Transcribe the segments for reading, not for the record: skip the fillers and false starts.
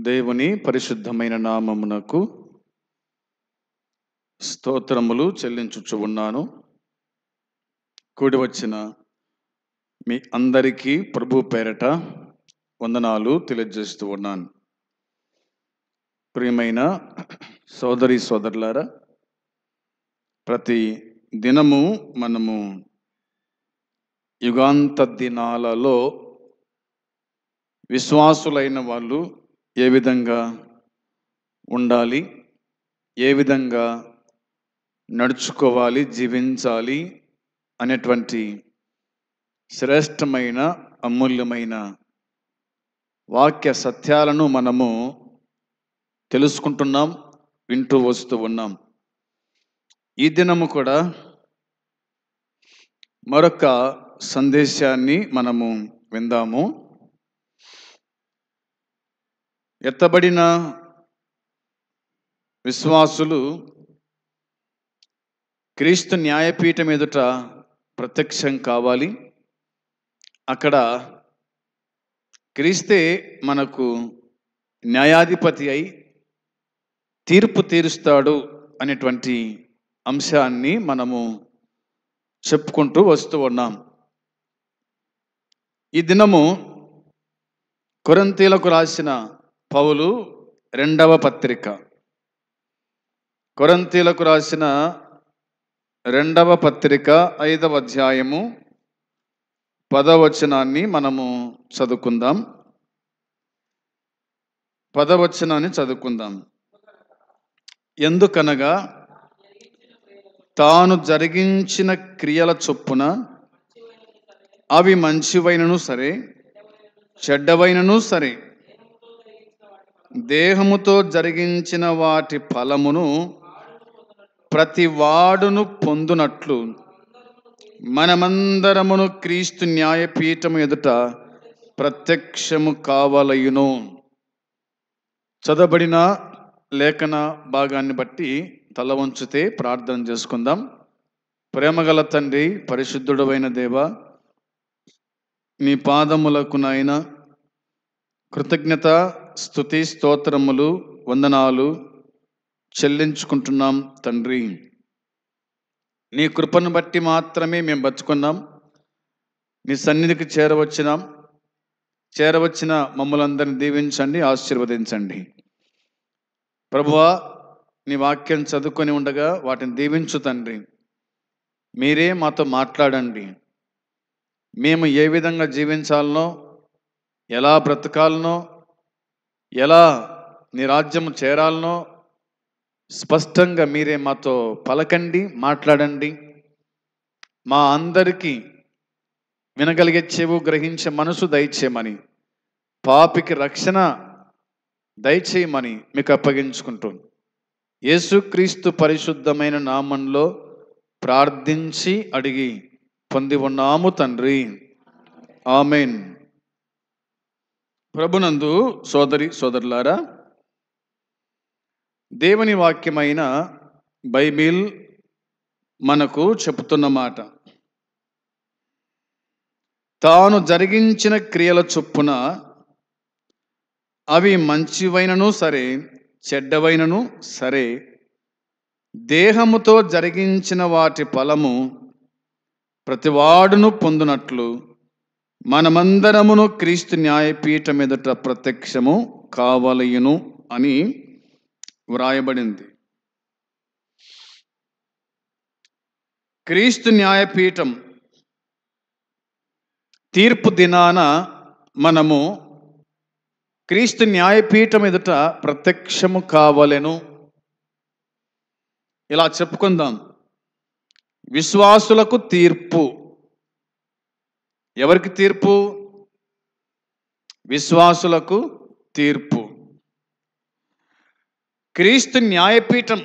దేవుని పరిశుద్ధమైన నామమునకు స్తోత్రములు చెల్లించుచు ఉన్నాను. కూడి వచ్చిన మీ అందరికీ ప్రభు పేరట వందనాలు తెలియజేస్తూ ఉన్నాను. ప్రియమైన సోదరి సోదరులారా, ప్రతి దినము మనము యుగాంత దినాలలో విశ్వాసులైన వాళ్ళు ఏ విధంగా ఉండాలి, ఏ విధంగా నడుచుకోవాలి, జీవించాలి అనేటువంటి శ్రేష్టమైన అమూల్యమైన వాక్య సత్యాలను మనము తెలుసుకుంటున్నాం, వింటూ వస్తూ ఉన్నాం. ఈ దినము కూడా మరొక సందేశాన్ని మనము విందాము. ఎత్తబడిన విశ్వాసులు క్రీస్తు న్యాయపీఠం ఎదుట ప్రత్యక్షం కావాలి. అక్కడ క్రీస్తే మనకు న్యాయాధిపతి అయి తీర్పు తీరుస్తాడు అనేటువంటి అంశాన్ని మనము చెప్పుకుంటూ వస్తూ ఉన్నాం. ఈ దినము కొరింథీయులకు రాసిన పౌలు రెండవ పత్రిక, కొరింథీయులకు రాసిన రెండవ పత్రిక 5వ అధ్యాయము 10వ వచనాన్ని మనము చదువుకుందాం. 10వ వచనాన్ని చదువుకుందాం. ఎందుకనగా తాను జరిగించిన క్రియల చొప్పున అవి మంచివైనను సరే, చెడ్డవైనను సరే, దేహముతో జరిగించిన వాటి ఫలమును ప్రతి వాడును పొందునట్లు మనమందరమును క్రీస్తు న్యాయపీఠము ఎదుట ప్రత్యక్షము కావలయును. చదవబడిన లేఖన భాగాన్ని బట్టి తల వంచితే ప్రార్థన చేసుకుందాం. ప్రేమగల తండ్రి, పరిశుద్ధుడైన దేవ, నీ పాదములకు నాయన కృతజ్ఞత, స్తుతి, స్తోత్రములు, వందనాలు చెల్లించుకుంటున్నాం తండ్రి. నీ కృపను బట్టి మాత్రమే మేము బతుకున్నాం. నీ సన్నిధికి చేరవచ్చిన మమ్మల్ని దీవించండి, ఆశీర్వదించండి. ప్రభువా, నీ వాక్యం చదువుకొని ఉండగా వాటిని దీవించు తండ్రి. మీరే మాతో మాట్లాడండి. మేము ఏ విధంగా జీవించాలనో, ఎలా బ్రతకాలనో, ఎలా నీ రాజ్యము చేరాలనో స్పష్టంగా మీరే మాతో పలకండి, మాట్లాడండి. మా అందరికీ వినగలిగే చెవు, గ్రహించే మనసు దయచేయమని, పాపికి రక్షణ దయచేయమని మీకు అప్పగించుకుంటూ యేసుక్రీస్తు పరిశుద్ధమైన నామంలో ప్రార్థించి అడిగి పొంది ఉన్నాము తండ్రి, ఆమెన్. ప్రభునందు సోదరి సోదరులారా, దేవుని వాక్యమైన బైబిల్ మనకు చెబుతున్న మాట, తాను జరిగించిన క్రియల చొప్పున అవి మంచివైనను సరే, చెడ్డవైనను సరే, దేహముతో జరిగించిన వాటి ఫలము ప్రతివాడును పొందునట్లు మనమందరమును క్రీస్తు న్యాయపీఠం ఎదుట ప్రత్యక్షము కావలయును అని వ్రాయబడింది. క్రీస్తు న్యాయపీఠం తీర్పు దినాన మనము క్రీస్తు న్యాయపీఠం ఎదుట ప్రత్యక్షము కావలెను. ఇలా చెప్పుకుందాం. విశ్వాసులకు తీర్పు. ఎవరికి తీర్పు? విశ్వాసులకు తీర్పు. క్రీస్తు న్యాయపీఠం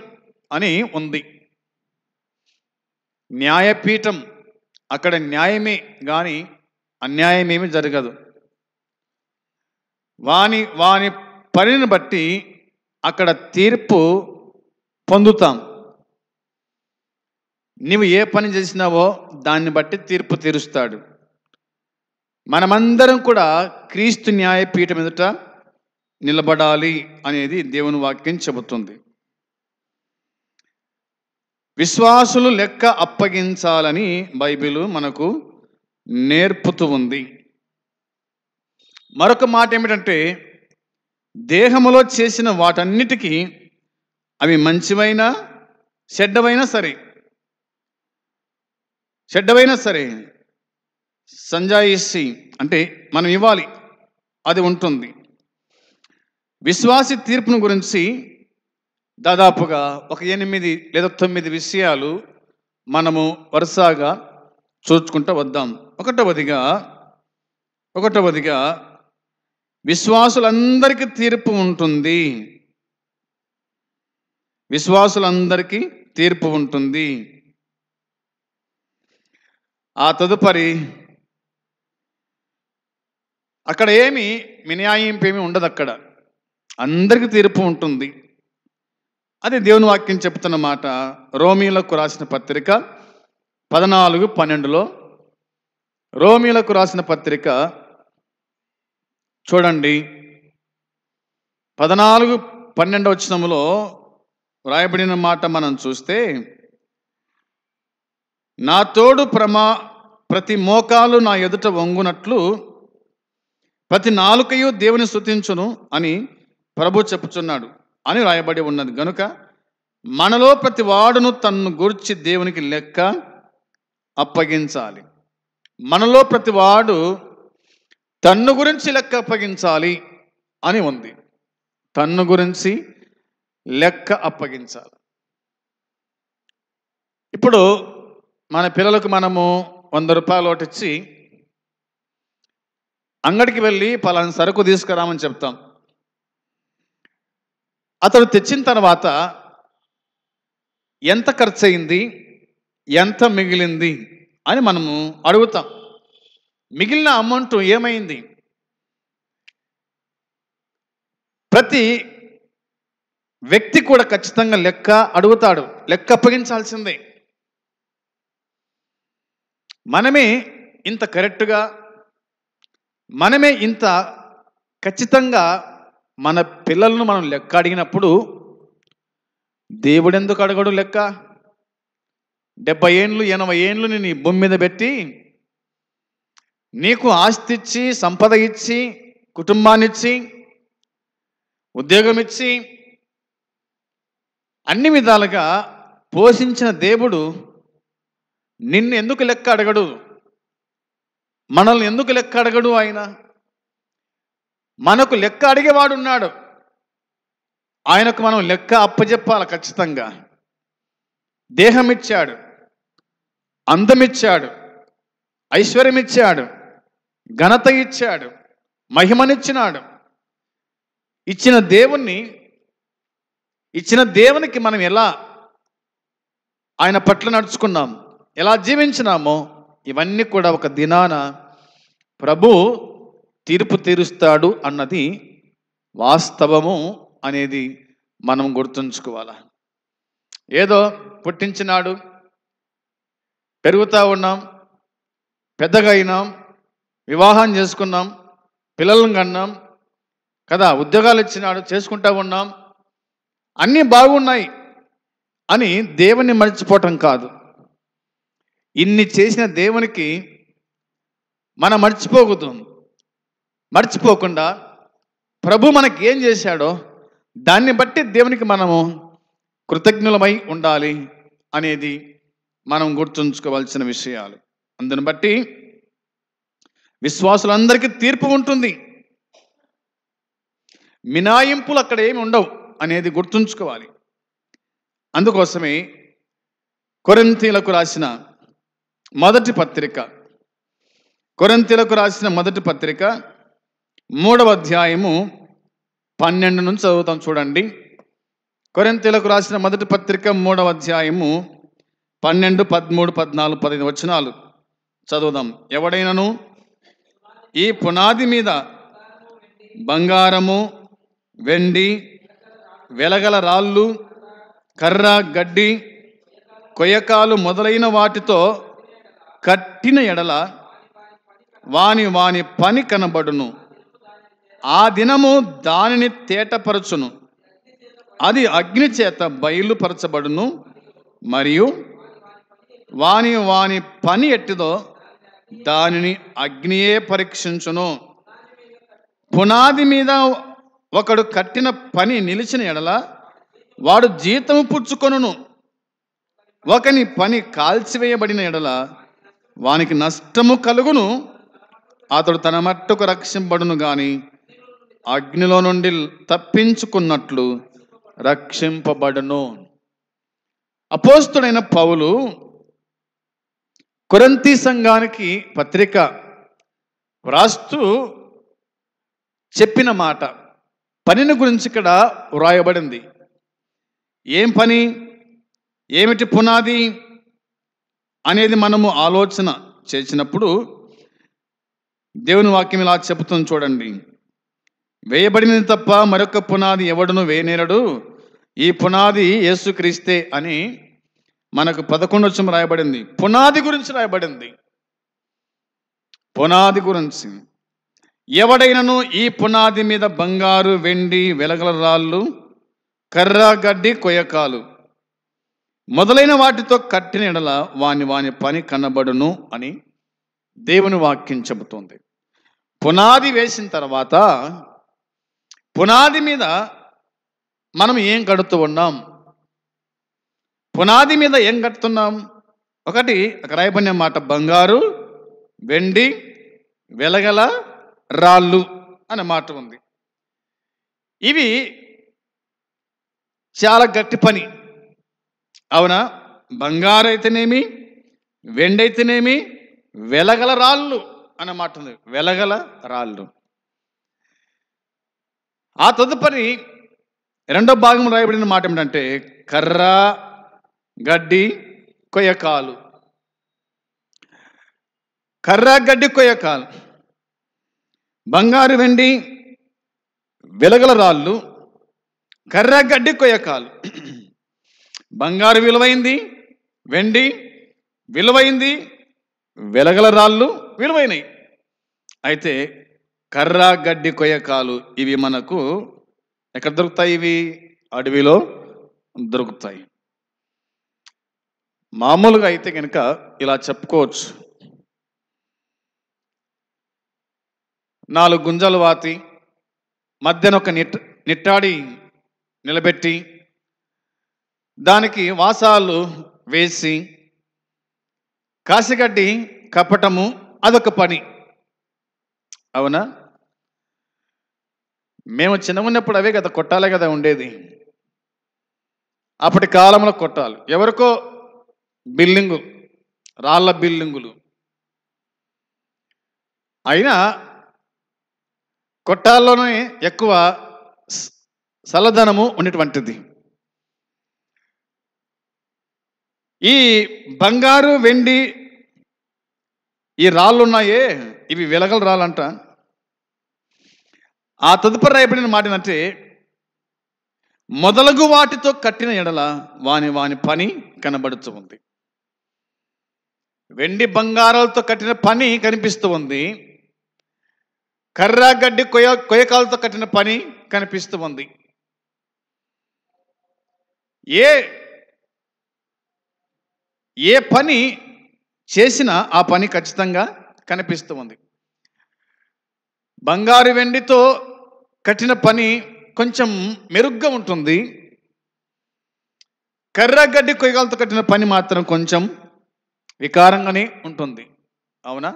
అని ఉంది. న్యాయపీఠం, అక్కడ న్యాయమే కానీ అన్యాయమేమి జరగదు. వాని పనిని బట్టి అక్కడ తీర్పు పొందుతాం. నీవు ఏ పని చేసినావో దాన్ని బట్టి తీర్పు తీరుస్తాడు. మనమందరం కూడా క్రీస్తు న్యాయపీఠం ఎదుట నిలబడాలి అనేది దేవుని వాక్యం చెబుతుంది. విశ్వాసులు లెక్క అప్పగించాలని బైబిల్ మనకు నేర్పుతూ ఉంది. మరొక మాట ఏమిటంటే, దేహములో చేసిన వాటన్నిటికీ అవి మంచివైనా చెడ్డవైనా సరే సంజాయిషి అంటే మనం ఇవ్వాలి, అది ఉంటుంది. విశ్వాసి తీర్పును గురించి దాదాపుగా ఒక 8 లేదా 9 విషయాలు మనము వరుసగా చూసుకుంటూ వద్దాం. ఒకటవదిగా విశ్వాసులందరికీ తీర్పు ఉంటుంది. విశ్వాసులందరికీ తీర్పు ఉంటుంది. ఆ తదుపరి అక్కడ ఏమి మినహాయింపు ఏమి ఉండదు. అక్కడ అందరికీ తీర్పు ఉంటుంది. అది దేవుని వాక్యం చెప్తున్న మాట. రోమీయులకు రాసిన పత్రిక 14:12లో రోమీయులకు రాసిన పత్రిక చూడండి, 14:12 వచనములో వ్రాయబడిన మాట మనం చూస్తే, నా తోడు ప్రతి మోకాలు నా ఎదుట వంగునట్లు ప్రతి నాలుకయు దేవుని స్తుతించును అని ప్రభు చెప్పుచున్నాడు అని రాయబడి ఉన్నది. గనుక మనలో ప్రతి వాడును తన్ను గూర్చి దేవునికి లెక్క అప్పగించాలి. మనలో ప్రతి వాడు తన్ను గురించి లెక్క అప్పగించాలి అని ఉంది. తన్ను గురించి లెక్క అప్పగించాలి. ఇప్పుడు మన పిల్లలకు మనము 100 రూపాయలు ఒకటిచ్చి అంగడికి వెళ్ళి పలానా సరుకు తీసుకురామని చెప్తాం. అతడు తెచ్చిన తర్వాత ఎంత ఖర్చు అయింది, ఎంత మిగిలింది అని మనము అడుగుతాం. మిగిలిన అమౌంట్ ఏమైంది? ప్రతి వ్యక్తి కూడా ఖచ్చితంగా లెక్క అడుగుతాడు, లెక్క అప్పగించాల్సిందే. మనమే ఇంత కరెక్ట్గా, మనమే ఇంత ఖచ్చితంగా మన పిల్లలను మనం లెక్క అడిగినప్పుడు దేవుడెందుకు అడగడు లెక్క? 70 ఏండ్లు 80 ఏండ్లు నేను ఈ భూమి మీద పెట్టి నీకు ఆస్తి ఇచ్చి, సంపద ఇచ్చి, కుటుంబాన్ని ఇచ్చి, ఉద్యోగం ఇచ్చి, అన్ని విధాలుగా పోషించిన దేవుడు నిన్ను ఎందుకు లెక్క అడగడు? మనల్ని ఎందుకు లెక్క అడగడు? ఆయన మనకు లెక్క అడిగేవాడు ఉన్నాడు. ఆయనకు మనం లెక్క అప్పచెప్పాలి ఖచ్చితంగా. దేహం ఇచ్చాడు, అందం ఇచ్చాడు, ఐశ్వర్యం ఇచ్చాడు, ఘనత ఇచ్చాడు, మహిమనిచ్చినాడు. ఇచ్చిన దేవునికి మనం ఎలా ఆయన పట్ల నడుచుకున్నాం, ఎలా జీవించినామో ఇవన్నీ కూడా ఒక దినాన ప్రభు తీర్పు తీరుస్తాడు అన్నది వాస్తవము అనేది మనం గుర్తుంచుకోవాలి. ఏదో పుట్టించినాడు, పెరుగుతూ ఉన్నాం, పెద్దగా అయినాం, వివాహం చేసుకున్నాం, పిల్లలను కన్నాం కదా, ఉద్యోగాలు ఇచ్చినాడు, చేసుకుంటూ ఉన్నాం, అన్నీ బాగున్నాయి అని దేవుని మర్చిపోవటం కాదు. ఇన్ని చేసిన దేవునికి మనం మర్చిపోకుండా ప్రభు మనకి ఏం చేశాడో దాన్ని బట్టి దేవునికి మనము కృతజ్ఞులమై ఉండాలి అనేది మనం గుర్తుంచుకోవాల్సిన విషయాలు. అందుని బట్టి విశ్వాసులందరికీ తీర్పు ఉంటుంది. మినాయింపులు అక్కడ ఏమి ఉండవు అనేది గుర్తుంచుకోవాలి. అందుకోసమే కొరింథీయులకు రాసిన మొదటి పత్రిక 3వ అధ్యాయము 12 నుంచి చదువుతాం. చూడండి, కొరింథీయులకు రాసిన మొదటి పత్రిక 3వ అధ్యాయము 12, 13, 14, 15 వచనాలు చదువుదాం. ఎవడైనను ఈ పునాది మీద బంగారము, వెండి, వెలగల రాళ్ళు, కర్ర, గడ్డి, కొయ్యకాలు మొదలైన వాటితో కట్టిన ఎడల వాని పని కనబడును, ఆ దినము దానిని తేటపరచును, అది అగ్ని చేత బయలుపరచబడును, మరియు వాని వాని పని ఎట్టిదో దానిని అగ్నియే పరీక్షించును. పునాది మీద ఒకడు కట్టిన పని నిలిచిన ఎడల వాడు జీతము పుచ్చుకొనును. ఒకని పని కాల్చివేయబడిన ఎడల వానికి నష్టము కలుగును. అతడు తన మట్టుకు రక్షింపబడును గాని అగ్నిలో నుండి తప్పించుకున్నట్లు రక్షింపబడును. అపోస్తుడైన పౌలు కొరింథీ సంఘానికి పత్రిక వ్రాస్తూ చెప్పిన మాట, పనిని గురించి ఇక్కడ వ్రాయబడింది. ఏం పని, ఏమిటి పునాది అనేది మనము ఆలోచన చేసినప్పుడు దేవుని వాక్యం ఇలా చెబుతుంది చూడండి. వేయబడినది తప్ప మరొక పునాది ఎవడును వేయనేరడు, ఈ పునాది యేసుక్రీస్తే అని మనకు 11వ వచనం రాయబడింది. పునాది గురించి రాయబడింది. పునాది గురించి. ఎవడైనను ఈ పునాది మీద బంగారు, వెండి, వెలగల రాళ్ళు, కర్ర, గడ్డి, కొయ్యకాలు మొదలైన వాటితో కట్టిన ఎడల వాని వాని పని కనబడును అని దేవుని వాక్యం చెబుతోంది. పునాది వేసిన తర్వాత పునాది మీద మనం ఏం కడుతూ ఉన్నాం? పునాది మీద ఏం కడుతున్నాం? ఒకటి రాయబడిన మాట బంగారు, వెండి, వెలగల రాళ్ళు అనే మాట ఉంది. ఇవి చాలా గట్టి పని, అవునా? బంగారు అయితేనేమి, వెండి అయితేనేమి, వెలగల రాళ్ళు అనే మాట ఉంది. వెలగల రాళ్ళు. ఆ తదుపరి రెండో భాగం రాయబడిన మాట ఏమిటంటే కర్ర, గడ్డి, కొయ్యకాలు. కర్ర, గడ్డి, కొయ్యకాలు. బంగారు, వెండి, వెలగల రాళ్ళు, కర్ర, గడ్డి, కొయ్యకాలు. బంగారు విలువైంది, వెండి విలువైంది, వెలగల రాళ్ళు విలువైనవి. అయితే కర్ర, గడ్డి, కొయ్యకాలు ఇవి మనకు ఎక్కడ దొరుకుతాయి? ఇవి అడవిలో దొరుకుతాయి. మామూలుగా అయితే కనుక ఇలా చెప్పుకోవచ్చు, 4 గుంజలు వాతి మధ్యన ఒక నిట్టాడి నిలబెట్టి దానికి వాసాలు వేసి కాసిగడ్డి కప్పటము అదొక పని, అవునా? మేము చిన్న ఉన్నప్పుడు అవే కదా, కొట్టాలే కదా ఉండేది. అప్పటి కాలంలో కొట్టాలి. ఎవరికో బిల్డింగు, రాళ్ళ బిల్డింగులు అయినా కొట్టాల్లోనే ఎక్కువ చల్లదనము ఉండేటువంటిది. ఈ బంగారు, వెండి ఈ రాళ్ళు ఉన్నాయే, ఇవి వెలగల రాళ్ళంట. ఆ తదుపరి రాయబడిన మాట ఏంటంటే మొదలగు వాటితో కట్టిన ఎడల వాని వాని పని కనబడుతూ ఉంది. వెండి బంగారాలతో కట్టిన పని కనిపిస్తూ ఉంది. కర్ర, గడ్డి, కొయ్యకాలతో కట్టిన పని కనిపిస్తూ ఉంది. ఏ పని చేసినా ఆ పని ఖచ్చితంగా కనిపిస్తూ ఉంది. బంగారు, వెండితో కట్టిన పని కొంచెం మెరుగ్గా ఉంటుంది. కర్ర, గడ్డి, కొయ్యకాలతో కట్టిన పని మాత్రం కొంచెం వికారంగానే ఉంటుంది, అవునా?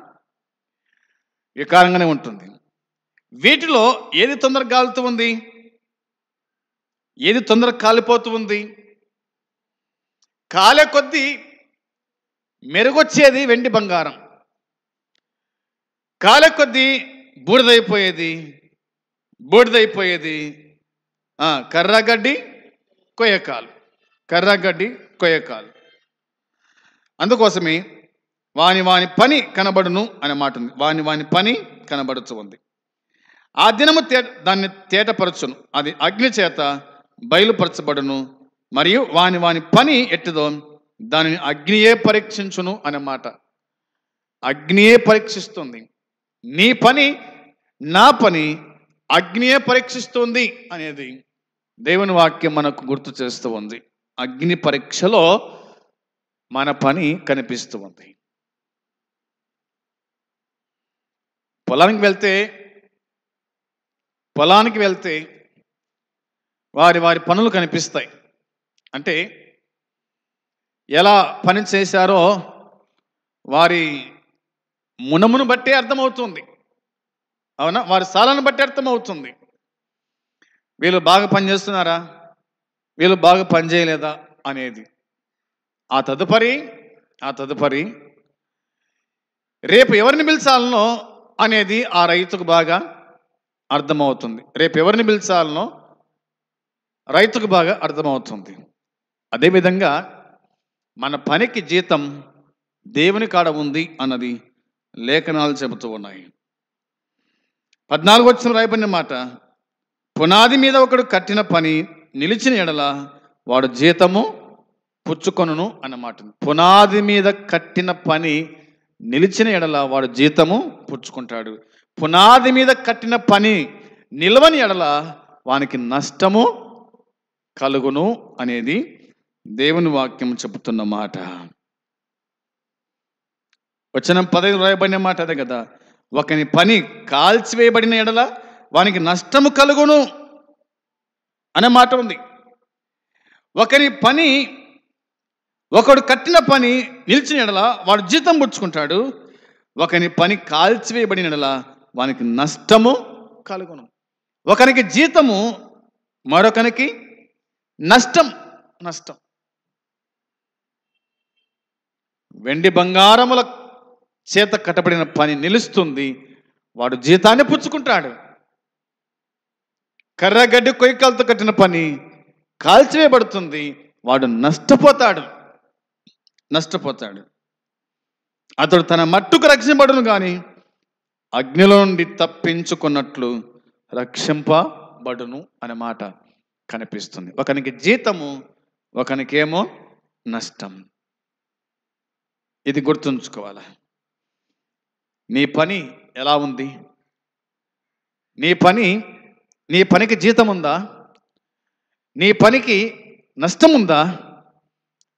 వికారంగానే ఉంటుంది. వీటిలో ఏది తొందరగా కాలుతూ ఉంది? ఏది తొందరగా కాలిపోతూ ఉంది? కాలే కొద్దీ మెరుగొచ్చేది వెండి, బంగారం. కాలే కొద్దీ బూడిదైపోయేది కర్ర, గడ్డి, కొయ్యకాలు. కర్ర, గడ్డి, కొయ్యకాలు. అందుకోసమే వాని వాని పని కనబడును అనే మాట ఉంది. వాని వాని పని కనబడుతూ ఉంది. ఆ దినము దాన్ని తేటపరచును, అది అగ్ని చేత బయలుపరచబడును, మరియు వాని వాని పని ఎట్టిదో దానిని అగ్నియే పరీక్షించును అనే మాట. అగ్నియే పరీక్షిస్తుంది. నీ పని, నా పని అగ్నియే పరీక్షిస్తుంది అనేది దేవుని వాక్యం మనకు గుర్తు చేస్తూ ఉంది. అగ్ని పరీక్షలో మన పని కనిపిస్తూ ఉంది. పొలానికి వెళ్తే వారి వారి పనులు కనిపిస్తాయి. అంటే ఎలా పని చేశారో వారి మునమును బట్టి అర్థమవుతుంది. అవునా? వారి సాలను బట్టి అర్థమవుతుంది. వీళ్ళు బాగా పని చేస్తున్నారా, వీళ్ళు బాగా పని చేయలేదా అనేది. ఆ తదుపరి రేపు ఎవరిని పిలిచాలనో అనేది ఆ రైతుకు బాగా అర్థమవుతుంది. రేపు ఎవరిని పిలిచాలనో రైతుకు బాగా అర్థమవుతుంది. అదేవిధంగా మన పనికి జీతం దేవుని కాడ ఉంది అన్నది లేఖనాలు చెబుతూ ఉన్నాయి. 14 వచనం రాయబడిన మాట, పునాది మీద ఒకడు కట్టిన పని నిలిచిన ఎడల వాడు జీతము పుచ్చుకొనును అన్నమాట. పునాది మీద కట్టిన పని నిలిచిన ఎడల వాడు జీతము పుచ్చుకుంటాడు. పునాది మీద కట్టిన పని నిలవని ఎడల వానికి నష్టము కలుగును అనేది దేవుని వాక్యం చెబుతున్న మాట. వచనం 15 రాయబడిన మాట అదే కదా, ఒకని పని కాల్చివేయబడిన ఎడల వానికి నష్టము కలుగును అనే మాట ఉంది. ఒకడు కట్టిన పని నిలిచిన ఎడల వాడు జీతం పుచ్చుకుంటాడు. ఒకని పని కాల్చివేయబడిన ఎడల వానికి నష్టము కలుగును. ఒకనికి జీతము, మరొకనికి నష్టం. వెండి బంగారముల చేత కట్టబడిన పని నిలుస్తుంది, వాడు జీతాన్ని పుచ్చుకుంటాడు. కర్రగడ్డి కొయ్యకాలతో కట్టిన పని కాల్చివేయబడుతుంది, వాడు నష్టపోతాడు. అతడు తన మట్టుకు రక్షింపబడును కానీ అగ్నిలో నుండి తప్పించుకున్నట్లు రక్షింపబడును అనే మాట కనిపిస్తుంది. ఒకనికి జీతము, ఒకనికేమో నష్టం. ఇది గుర్తుంచుకోవాలి. నీ పని ఎలా ఉంది? నీ పనికి జీతం ఉందా? నీ పనికి నష్టం ఉందా?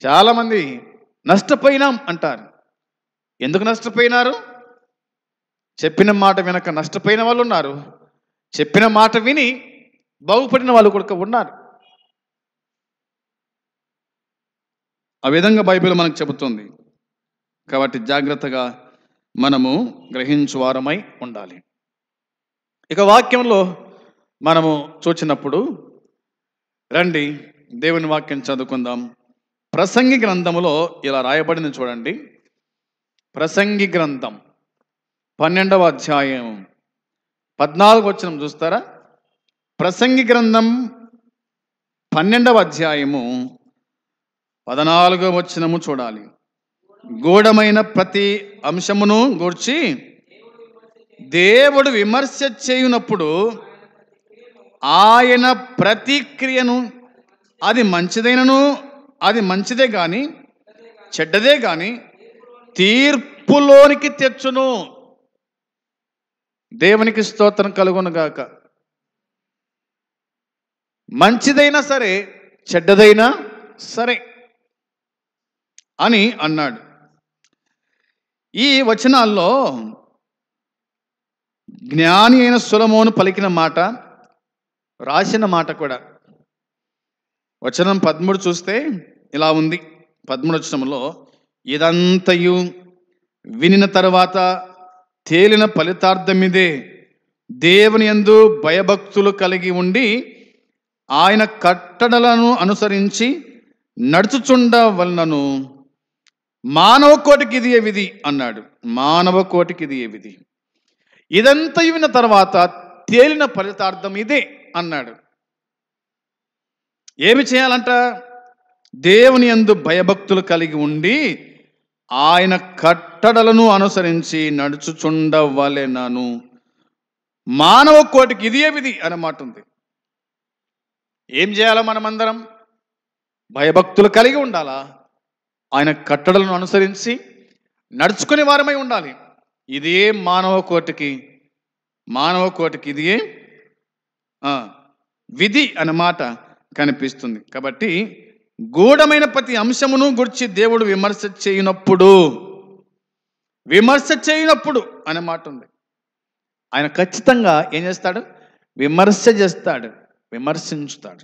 చాలామంది నష్టపోయినాం అంటారు. ఎందుకు నష్టపోయినారు? చెప్పిన మాట వినక నష్టపోయిన వాళ్ళు ఉన్నారు, చెప్పిన మాట విని బాగుపడిన వాళ్ళు కూడా ఉన్నారు. ఆ విధంగా బైబిల్ మనకు చెబుతుంది. కాబట్టి జాగ్రత్తగా మనము గ్రహించువారమై ఉండాలి. ఇక వాక్యంలో మనము చూచినప్పుడు రండి దేవుని వాక్యం చదువుకుందాం. ప్రసంగి గ్రంథములో ఇలా రాయబడింది చూడండి. ప్రసంగి గ్రంథం 12వ అధ్యాయం 14వ వచనం చూస్తారా? ప్రసంగి గ్రంథం 12వ అధ్యాయము 14వ వచనము చూడాలి. గూఢమైన ప్రతి అంశమును గూర్చి దేవుడు విమర్శ చేయునప్పుడు ఆయన ప్రతిక్రియను అది మంచిదే గాని చెడ్డదే గాని తీర్పులోనికి తెచ్చును. దేవునికి స్తోత్రం కలుగును గాక. మంచిదైనా సరే, చెడ్డదైనా సరే అని అన్నాడు. ఈ వచనాల్లో జ్ఞాని అయిన సొలొమోను పలికిన మాట, రాసిన మాట కూడా. వచనం 13 చూస్తే ఇలా ఉంది. 13 వచనంలో, ఇదంతయు వినిన తరువాత తేలిన ఫలితార్థం ఇదే, దేవుని యందు భయభక్తులు కలిగి ఉండి ఆయన కట్టడలను అనుసరించి నడుచుచుండవలనను మానవ కోటికి ఇది ఏ విధి అన్నాడు. మానవ కోటికి ఇది ఏ విధి. ఇదంతా విన్న తర్వాత తేలిన ఫలితార్థం ఇదే అన్నాడు. ఏమి చేయాలంట? దేవుని యందు భయభక్తులు కలిగి ఉండి ఆయన కట్టడలను అనుసరించి నడుచుచుండవలెనను మానవ కోటికి ఇది ఏ విధి అనే మాట ఉంది. ఏం చేయాలా? మనమందరం భయభక్తులు కలిగి ఉండాలా, ఆయన కట్టడలను అనుసరించి నడుచుకునే వారమై ఉండాలి. ఇదే మానవ కోటికి ఇదే ఆ, విధి అన్నమాట కనిపిస్తుంది. కాబట్టి గూఢమైన ప్రతి అంశమును గురించి దేవుడు విమర్శ చేయనప్పుడు అనే మాట ఉంది. ఆయన ఖచ్చితంగా ఏం చేస్తాడు? విమర్శ చేస్తాడు, విమర్శించుతాడు.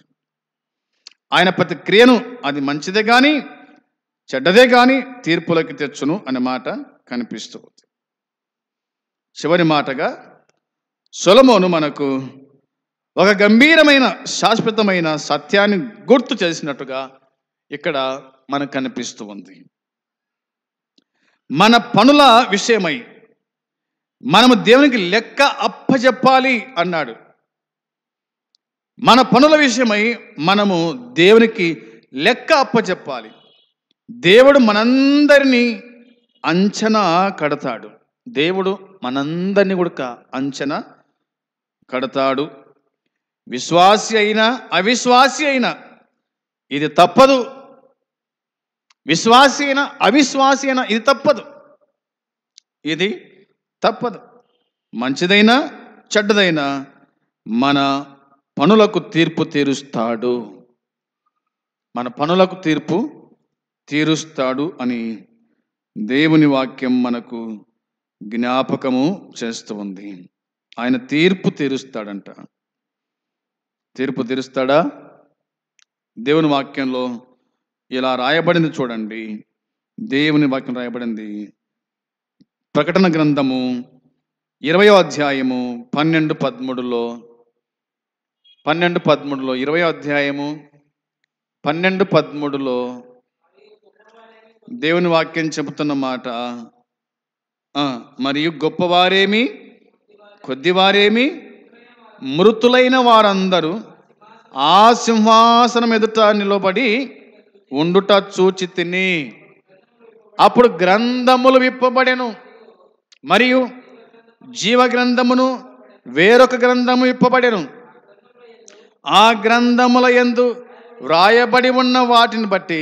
ఆయన ప్రతి క్రియను అది మంచిదే కానీ చెడ్డదే కానీ తీర్పులోకి తెచ్చును అనే మాట కనిపిస్తుంది. చివరి మాటగా సొలొమోను మనకు ఒక గంభీరమైన శాశ్వతమైన సత్యాన్ని గుర్తు చేసినట్టుగా ఇక్కడ మనకు కనిపిస్తూ ఉంది. మన పనుల విషయమై మనము దేవునికి లెక్క అప్పచెప్పాలి అన్నాడు. మన పనుల విషయమై మనము దేవునికి లెక్క అప్పచెప్పాలి. దేవుడు మనందరినీ అంచనా కడతాడు. దేవుడు మనందరినీ కూడా అంచనా కడతాడు. విశ్వాసి అయినా అవిశ్వాసి అయినా ఇది తప్పదు. విశ్వాసి అయినా అవిశ్వాసి అయినా ఇది తప్పదు. మంచిదైనా చెడ్డదైనా మన పనులకు తీర్పు తీరుస్తాడు. మన పనులకు తీర్పు తీరుస్తాడు అని దేవుని వాక్యం మనకు జ్ఞాపకము చేస్తూ ఉంది. ఆయన తీర్పు తీరుస్తాడంట. తీర్పు తీరుస్తాడా? దేవుని వాక్యంలో ఇలా రాయబడింది చూడండి. దేవుని వాక్యం రాయబడింది ప్రకటన గ్రంథము 20వ అధ్యాయము 12-13లో 20వ అధ్యాయము 12-13లో దేవుని వాక్యం చెబుతున్న మాట, మరియు గొప్పవారేమి కొద్దివారేమి మృతులైన వారందరూ ఆ సింహాసనం ఎదుట నిలబడి ఉండుట చూచి తిని, అప్పుడు గ్రంథములు విప్పబడెను, మరియు జీవ గ్రంథమును వేరొక గ్రంథము విప్పబడెను. ఆ గ్రంథముల యందు వ్రాయబడి ఉన్న వాటిని బట్టి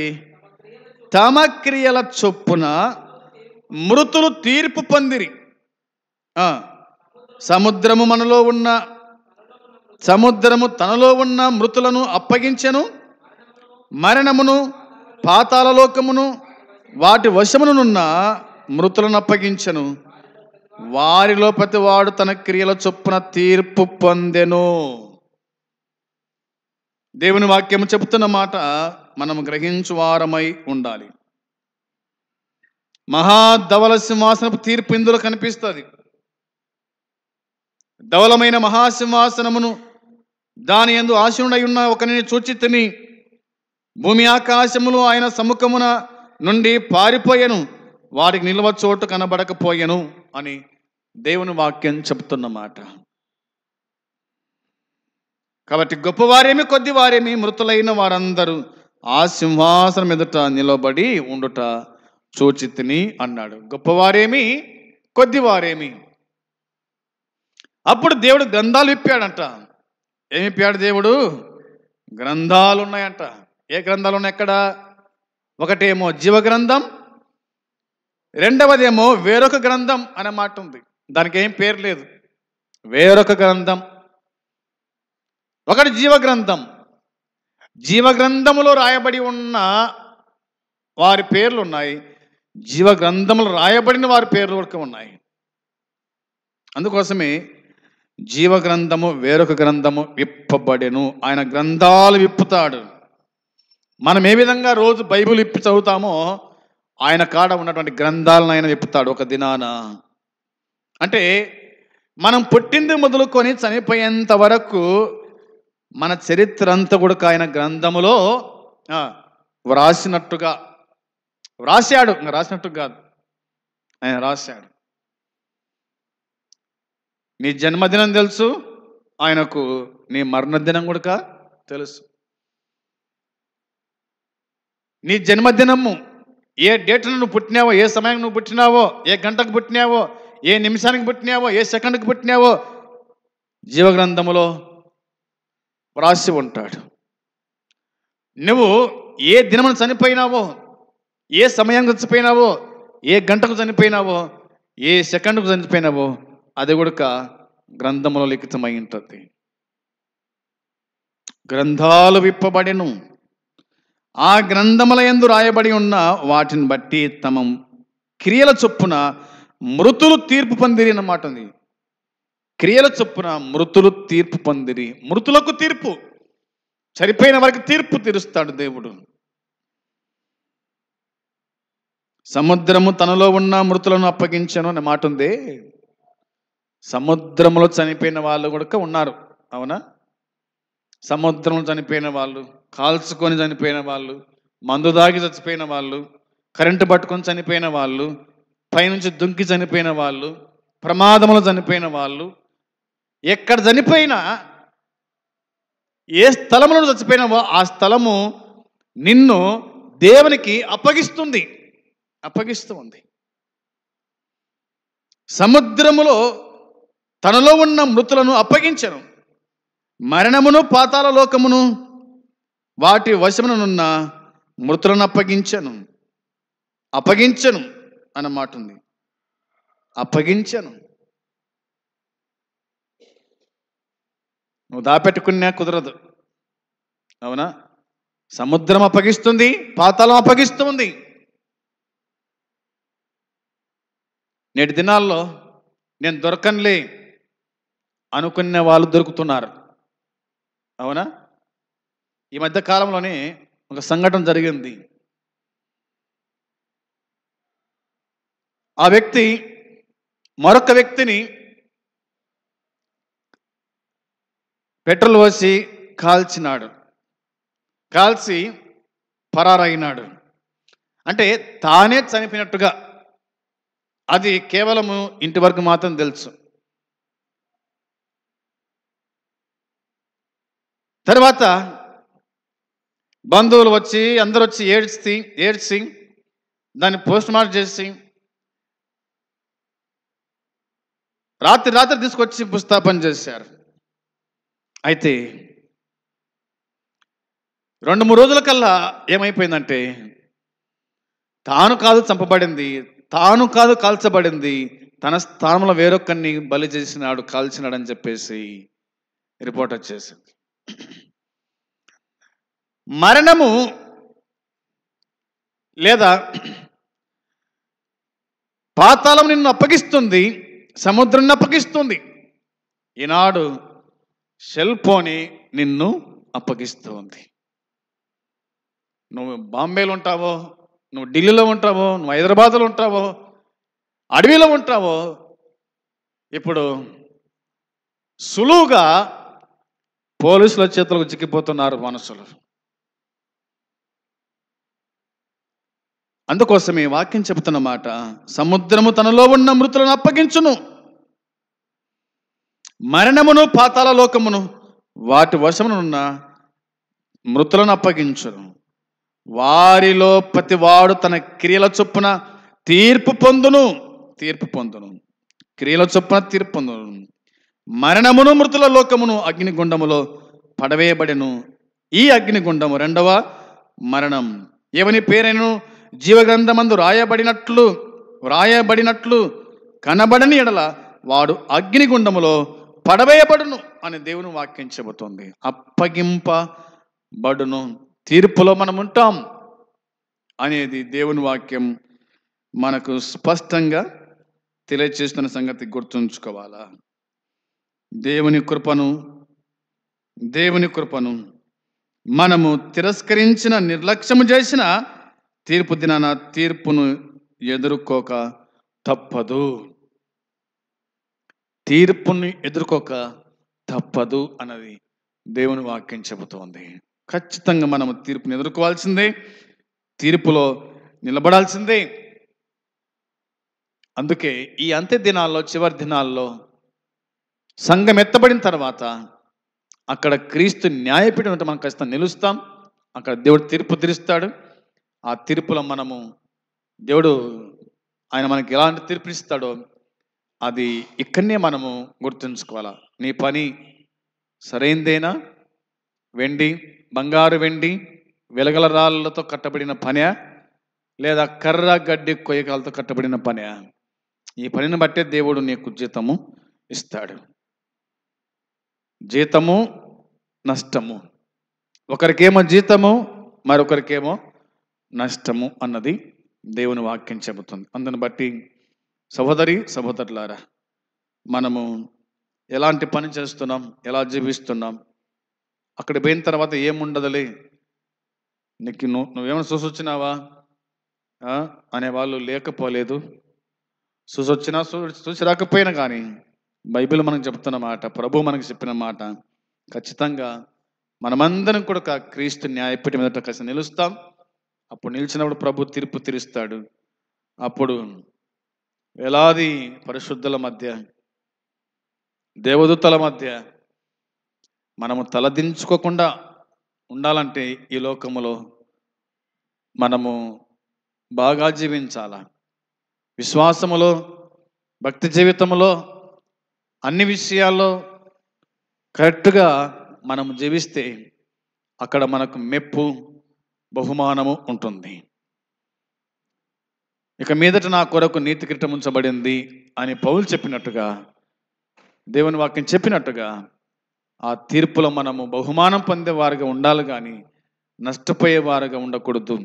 తమ క్రియల చొప్పున మృతులు తీర్పు పొందిరి. సముద్రము తనలో ఉన్న మృతులను అప్పగించెను, మరణమును పాతాళలోకమును వాటి వశమునున్న మృతులను అప్పగించెను. వారిలో ప్రతివాడు తన క్రియల చొప్పున తీర్పు పొందెను. దేవుని వాక్యము చెబుతున్న మాట మనం గ్రహించు వారమై ఉండాలి. మహాధవల సింహాసనపు తీర్పు ఇందులో కనిపిస్తుంది. ధవలమైన మహాసింహాసనమును దాని యందు ఆసీనుడై ఉన్న ఒకరిని చూచి తిని, భూమి ఆకాశములు ఆయన సముఖమున నుండి పారిపోయెను, వాటికి నిల్వ చోటు కనబడకపోయెను అని దేవుని వాక్యం చెబుతున్నమాట. కాబట్టి గొప్పవారేమి కొద్దివారేమి మృతులైన వారందరూ ఆ సింహాసనం ఎదుట నిలబడి ఉండుట చూచి తిని అన్నాడు. గొప్పవారేమి కొద్దివారేమి. అప్పుడు దేవుడు గ్రంథాలు విప్పాడంట. ఏమి విప్పాడు దేవుడు? గ్రంథాలు ఉన్నాయంట. ఏ గ్రంథాలు ఉన్నాయి ఎక్కడ? ఒకటేమో జీవ గ్రంథం, రెండవదేమో వేరొక గ్రంథం అనే మాట ఉంది. దానికి ఏం పేరు లేదు, వేరొక గ్రంథం. ఒకటి జీవ గ్రంథం. జీవ గ్రంథములో రాయబడి ఉన్న వారి పేర్లు ఉన్నాయి, జీవ గ్రంథములు రాయబడిన వారి పేర్లు కూడా ఉన్నాయి. అందుకోసమే జీవ గ్రంథము వేరొక గ్రంథము విప్పబడెను. ఆయన గ్రంథాలు విప్పుతాడు. మనం ఏ విధంగా రోజు బైబిల్ విప్పి చదువుతామో ఆయన కాడ ఉన్నటువంటి గ్రంథాలను ఆయన విప్పుతాడు ఒక దినాన. అంటే మనం పుట్టింది మొదలుకొని చనిపోయేంత వరకు మన చరిత్ర అంతా కూడా ఆయన గ్రంథములో వ్రాసాడు. రాసినట్టు కాదు, ఆయన రాశాడు. నీ జన్మదినం తెలుసు ఆయనకు, నీ మరణదినం కూడా తెలుసు. నీ జన్మదినము ఏ డేట్ను నువ్వు పుట్టినావో, ఏ సమయానికి నువ్వు పుట్టినావో, ఏ గంటకు పుట్టినావో, ఏ నిమిషానికి పుట్టినావో, ఏ సెకండ్కి పుట్టినావో జీవగ్రంథములో వ్రాసి ఉంటాడు. నువ్వు ఏ దినమును చనిపోయినావో, ఏ సమయానికి చనిపోయినావో, ఏ గంటకు చనిపోయినావో, ఏ సెకండ్కు చనిపోయినావో అది కూడా గ్రంథములో లిఖితమై ఉంటుంది. గ్రంథాలు విప్పబడెను. ఆ గ్రంథముల యందు రాయబడి ఉన్న వాటిని బట్టి తమ క్రియల చొప్పున మృతులు తీర్పు పొందిరి అన్నమాట ఉంది. క్రియల చొప్పున మృతులు తీర్పు పొందిరి. మృతులకు తీర్పు, చనిపోయిన వారికి తీర్పు తీరుస్తాడు దేవుడు. సముద్రము తనలో ఉన్న మృతులను అప్పగించను అనే మాట ఉంది. సముద్రంలో చనిపోయిన వాళ్ళు కూడా ఉన్నారు, అవునా? సముద్రంలో చనిపోయిన వాళ్ళు, కాల్చుకొని చనిపోయిన వాళ్ళు, మందు దాగి చచ్చిపోయిన వాళ్ళు, కరెంటు పట్టుకొని చనిపోయిన వాళ్ళు, పైనుంచి దుంకి చనిపోయిన వాళ్ళు, ప్రమాదంలో చనిపోయిన వాళ్ళు, ఎక్కడ చనిపోయినా, ఏ స్థలంలో చచ్చిపోయినావో ఆ స్థలము నిన్ను దేవునికి అప్పగిస్తూ ఉంది. సముద్రములో తనలో ఉన్న మృతులను అప్పగించను, మరణమును పాతాళ లోకమును వాటి వశమునున్న మృతులను అప్పగించను అన్నమాట ఉంది. అప్పగించను. నువ్వు దాపెట్టుకున్నా కుదరదు, అవునా? సముద్రం అప్పగిస్తుంది, పాతాళం అప్పగిస్తుంది. నేటి దినాల్లో నేను దొరకనులే అనుకునే వాళ్ళు దొరుకుతున్నారు, అవునా? ఈ మధ్య కాలంలోనే ఒక సంఘటన జరిగింది. ఆ వ్యక్తి మరొక వ్యక్తిని పెట్రోల్ పోసి కాల్చి పరారైనాడు. అంటే తానే చనిపోయినట్టుగా, అది కేవలము ఇంటి వరకు మాత్రం తెలుసు. తర్వాత బంధువులు వచ్చి అందరూ వచ్చి ఏడ్చి దాన్ని పోస్ట్ మార్టం చేసి రాత్రి తీసుకొచ్చి పుస్తాపన చేశారు. అయితే 2-3 రోజుల కల్లా ఏమైపోయిందంటే, తాను కాదు చంపబడింది, తాను కాదు కాల్చబడింది, తన స్థానంలో వేరొకరిని బలి చేసినాడు, కాల్చినాడు అని చెప్పేసి రిపోర్ట్ వచ్చేసింది. మరణము లేదా పాతాళం నిన్ను అప్పగిస్తుంది, సముద్రాన్ని అప్పగిస్తుంది. ఈనాడు సెల్ ఫోన్ నిన్ను అప్పగిస్తుంది. నువ్వు బాంబేలో ఉంటావో, నువ్వు ఢిల్లీలో ఉంటావో, నువ్వు హైదరాబాద్లో ఉంటావో, అడవిలో ఉంటావో, ఇప్పుడు సులువుగా పోలీసుల చేతులకు చిక్కిపోతున్నారు మనుషులు. అందుకోసమే వాక్యం చెబుతున్న మాట, సముద్రము తనలో ఉన్న మృతులను అప్పగించును, మరణమును పాతాళ లోకమును వాటి వశమునున్న మృతులను అప్పగించును. వారిలో ప్రతివాడు తన క్రియల చొప్పున తీర్పు పొందును. క్రియల చొప్పున తీర్పు పొందును. మరణమును మృతుల లోకమును అగ్నిగుండములో పడవేయబడెను. ఈ అగ్నిగుండము 2వ మరణం. ఎవని పేరైనను జీవగ్రంథమందు రాయబడినట్లు కనబడని ఎడల వాడు అగ్నిగుండములో పడవేయబడును అని దేవుని వాక్యం చెబుతోంది. అప్పగింపబడును, తీర్పులో మనం ఉంటాం అనేది దేవుని వాక్యం మనకు స్పష్టంగా తెలియచేస్తున్న సంగతి గుర్తుంచుకోవాలా. దేవుని కృపను మనము తిరస్కరించిన, నిర్లక్ష్యము చేసిన తీర్పు దినాన తీర్పును ఎదుర్కోక తప్పదు అన్నది దేవుని వాక్యం చెబుతోంది. ఖచ్చితంగా మనము తీర్పును ఎదుర్కోవాల్సిందే, తీర్పులో నిలబడాల్సిందే. అందుకే ఈ అంత్య దినాల్లో, చివరి దినాల్లో సంఘం ఎత్తబడిన తర్వాత అక్కడ క్రీస్తు న్యాయపీఠం అంటే మనం ఖచ్చితంగా నిలుస్తాం. అక్కడ దేవుడు తీర్పు తీరుస్తాడు. ఆ తీర్పులో మనము ఆయన మనకి ఎలాంటి తీర్పు ఇస్తాడో అది ఇక్కడనే మనము గుర్తుంచుకోవాలా. నీ పని సరైందేనా? బంగారు వెండి వెలగల రాళ్ళతో కట్టబడిన పనే, లేదా కర్ర గడ్డి కొయ్యకాలతో కట్టబడిన పనే? ఈ పనిని బట్టే దేవుడు నీకు జీతము ఇస్తాడు. జీతము, నష్టము ఒకరికేమో జీతము, మరొకరికేమో నష్టము అన్నది దేవుని వాక్యం చెబుతుంది. అందుని బట్టి సహోదరి సహోదరులారా, మనము ఎలాంటి పని చేస్తున్నాం, ఎలా జీవిస్తున్నాం, అక్కడ పోయిన తర్వాత ఏముండదులే, నీకు నువ్వేమైనా చూసొచ్చినావా అనేవాళ్ళు లేకపోలేదు. చూసొచ్చినా చూసి రాకపోయినా కానీ బైబిల్ మనకు చెప్తున్న మాట, ప్రభు మనకు చెప్పిన మాట, ఖచ్చితంగా మనమందరం కూడా క్రీస్తు న్యాయపీఠం మీదట కలిసి నిలుస్తాం. అప్పుడు నిలిచినప్పుడు ప్రభు తీర్పు తీరుస్తాడు. అప్పుడు వేలాది పరిశుద్ధుల మధ్య, దేవదూతల మధ్య మనము తలదించుకోకుండా ఉండాలంటే ఈ లోకములో మనము బాగా జీవించాల. విశ్వాసములో, భక్తి జీవితంలో, అన్ని విషయాల్లో కరెక్ట్గా మనం జీవిస్తే అక్కడ మనకు మెప్పు, బహుమానము ఉంటుంది. ఇక మీదట నా కొరకు నీతి కిరీటం ఉంచబడింది అని పౌలు చెప్పినట్టుగా, దేవుని వాక్యం చెప్పినట్టుగా, ఆ తీర్పులో మనము బహుమానం పొందేవారుగా ఉండాలి కానీ నష్టపోయేవారుగా ఉండకూడదు.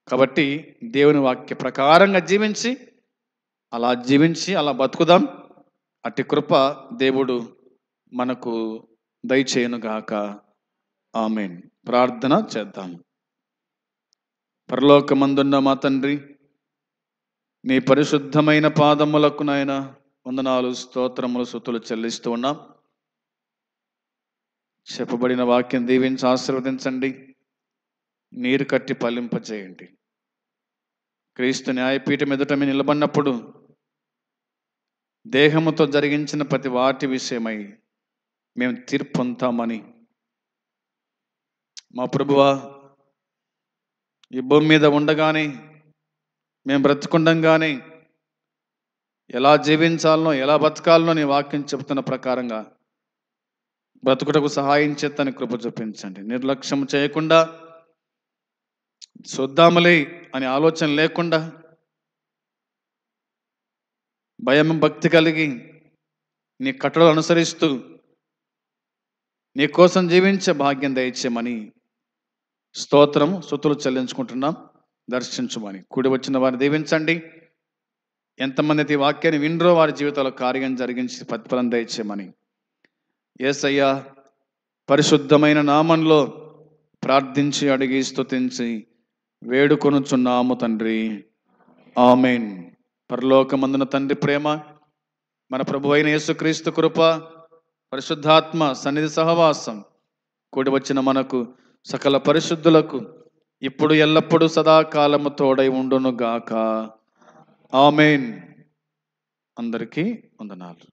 కాబట్టి దేవుని వాక్య ప్రకారంగా జీవించి అలా బతుకుదాం. అట్టి కృప దేవుడు మనకు దయచేయునుగాక. ఆమేన్. ప్రార్థన చేద్దాం. పరలోకమందున్న మా తండ్రి, నీ పరిశుద్ధమైన పాదములకు నాయన వందనాలు, స్తోత్రములు, స్తుతులు చెల్లిస్తూ ఉన్నాం. చెప్పబడిన వాక్యం దీవించి ఆశీర్వదించండి, నీరు కట్టి ఫలింపచేయండి. క్రీస్తు న్యాయపీఠం ఎదుట మేము నిలబడినప్పుడు దేహముతో జరిగించిన ప్రతి వాటి విషయమై మేము తీర్పు పొందుతామని, మా ప్రభువా, ఈ భూమి మీద ఉండగానే, మేము బ్రతుకుండగానే ఎలా జీవించాలనో, ఎలా బతకాలనో నీ వాక్యం చెబుతున్న ప్రకారంగా బ్రతుకుటకు సహాయం చేతని కృప చూపించండి. నిర్లక్ష్యం చేయకుండా, చూద్దాములే అనే ఆలోచన లేకుండా, భయం భక్తి కలిగి నీ కట్టడలు అనుసరిస్తూ నీ కోసం జీవించే భాగ్యం దయచేయమని స్తోత్రం, స్తుతులు చెల్లించుకుంటున్నాం. దర్శించమని, కూడి వచ్చిన వారిని దీవించండి. ఎంతమంది అయితే ఈ వాక్యాన్ని వినరో వారి జీవితంలో కార్యం జరిగించి ప్రతిఫలం దయచేయమని యేసయ్య పరిశుద్ధమైన నామంలో ప్రార్థించి అడిగి స్తుతించి వేడుకొనుచున్నాము తండ్రి. ఆమేన్. పరలోకమందున తండ్రి ప్రేమ, మన ప్రభు అయిన యేసుక్రీస్తు కృప, పరిశుద్ధాత్మ సన్నిధి సహవాసం కూడి వచ్చిన మనకు సకల పరిశుద్ధులకు ఇప్పుడు ఎల్లప్పుడూ సదాకాలము తోడై ఉండును గాక. ఆమేన్. అందరికీ వందనాలు.